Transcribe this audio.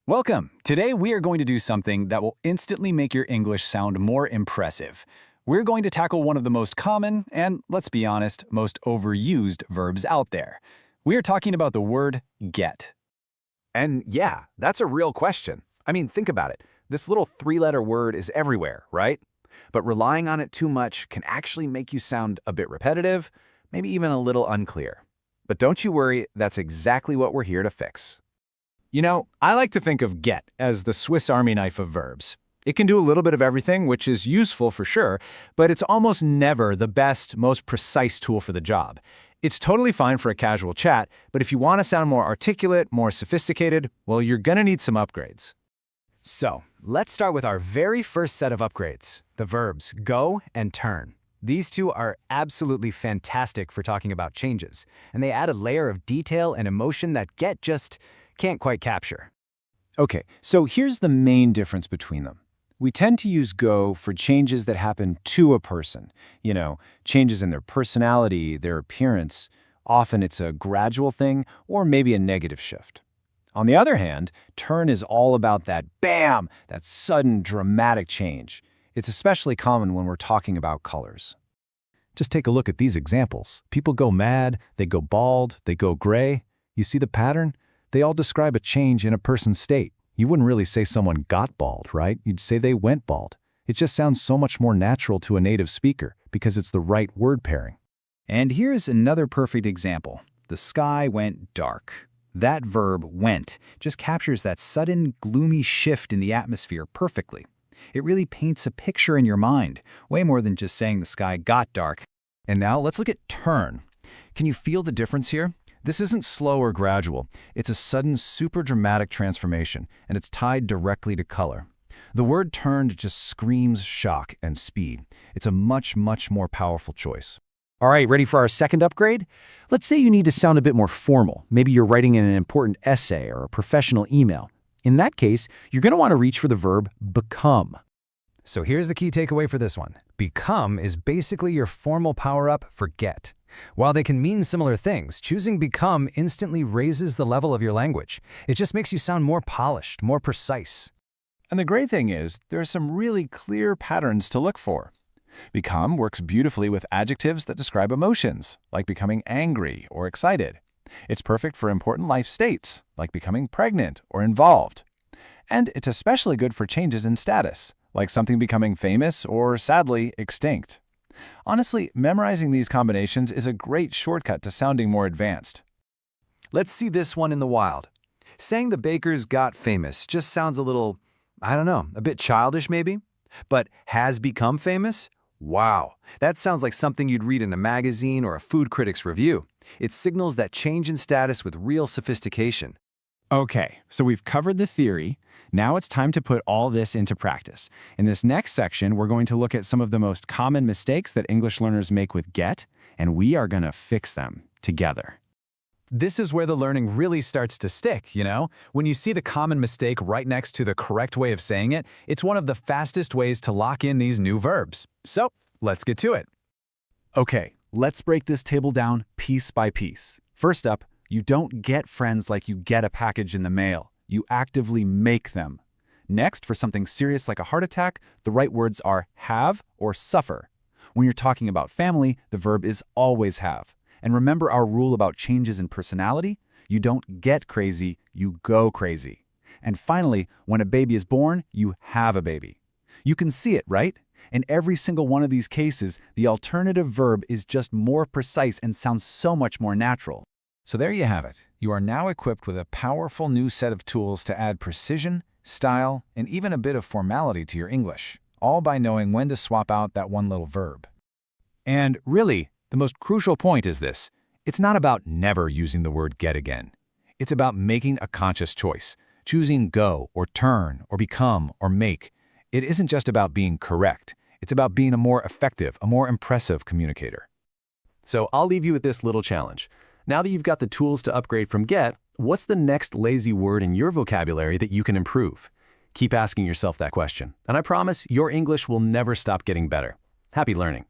Welcome! Today we are going to do something that will instantly make your English sound more impressive. We're going to tackle one of the most common and, let's be honest, most overused verbs out there. We are talking about the word get. And yeah, that's a real question. I mean, think about it. This little three-letter word is everywhere, right? But relying on it too much can actually make you sound a bit repetitive, maybe even a little unclear. But don't you worry, that's exactly what we're here to fix. You know, I like to think of get as the Swiss Army knife of verbs. It can do a little bit of everything, which is useful for sure, but it's almost never the best, most precise tool for the job. It's totally fine for a casual chat, but if you want to sound more articulate, more sophisticated, well, you're gonna need some upgrades. So, let's start with our very first set of upgrades, the verbs go and turn. These two are absolutely fantastic for talking about changes, and they add a layer of detail and emotion that get just can't quite capture. Okay, so here's the main difference between them. We tend to use go for changes that happen to a person. You know, changes in their personality, their appearance. Often it's a gradual thing or maybe a negative shift. On the other hand, turn is all about that bam, that sudden dramatic change. It's especially common when we're talking about colors. Just take a look at these examples. People go mad, they go bald, they go gray. You see the pattern? They all describe a change in a person's state. You wouldn't really say someone got bald, right? You'd say they went bald. It just sounds so much more natural to a native speaker because it's the right word pairing. And here's another perfect example. The sky went dark. That verb went just captures that sudden, gloomy shift in the atmosphere perfectly. It really paints a picture in your mind, way more than just saying the sky got dark. And now let's look at turn. Can you feel the difference here? This isn't slow or gradual. It's a sudden, super dramatic transformation, and it's tied directly to color. The word turned just screams shock and speed. It's a much, much more powerful choice. All right, ready for our second upgrade? Let's say you need to sound a bit more formal. Maybe you're writing in an important essay or a professional email. In that case, you're going to want to reach for the verb become. So here's the key takeaway for this one. Become is basically your formal power-up for get. While they can mean similar things, choosing become instantly raises the level of your language. It just makes you sound more polished, more precise. And the great thing is, there are some really clear patterns to look for. Become works beautifully with adjectives that describe emotions, like becoming angry or excited. It's perfect for important life states, like becoming pregnant or involved. And it's especially good for changes in status, like something becoming famous or, sadly, extinct. Honestly, memorizing these combinations is a great shortcut to sounding more advanced. Let's see this one in the wild. Saying the bakers got famous just sounds a little, a bit childish maybe? But has become famous? Wow, that sounds like something you'd read in a magazine or a food critic's review. It signals that change in status with real sophistication. Okay, so we've covered the theory. Now it's time to put all this into practice. In this next section, we're going to look at some of the most common mistakes that English learners make with get, and we are going to fix them together. This is where the learning really starts to stick, you know? When you see the common mistake right next to the correct way of saying it, it's one of the fastest ways to lock in these new verbs. So, let's get to it. Okay, let's break this table down piece by piece. First up, you don't get friends like you get a package in the mail. You actively make them. Next, for something serious like a heart attack, the right words are have or suffer. When you're talking about family, the verb is always have. And remember our rule about changes in personality? You don't get crazy, you go crazy. And finally, when a baby is born, you have a baby. You can see it, right? In every single one of these cases, the alternative verb is just more precise and sounds so much more natural. So there you have it. You are now equipped with a powerful new set of tools to add precision, style, and even a bit of formality to your English, all by knowing when to swap out that one little verb. And really, the most crucial point is this. It's not about never using the word get again. It's about making a conscious choice, choosing go or turn or become or make. It isn't just about being correct. It's about being a more effective, a more impressive communicator. So I'll leave you with this little challenge. Now that you've got the tools to upgrade from get, what's the next lazy word in your vocabulary that you can improve? Keep asking yourself that question, and I promise your English will never stop getting better. Happy learning!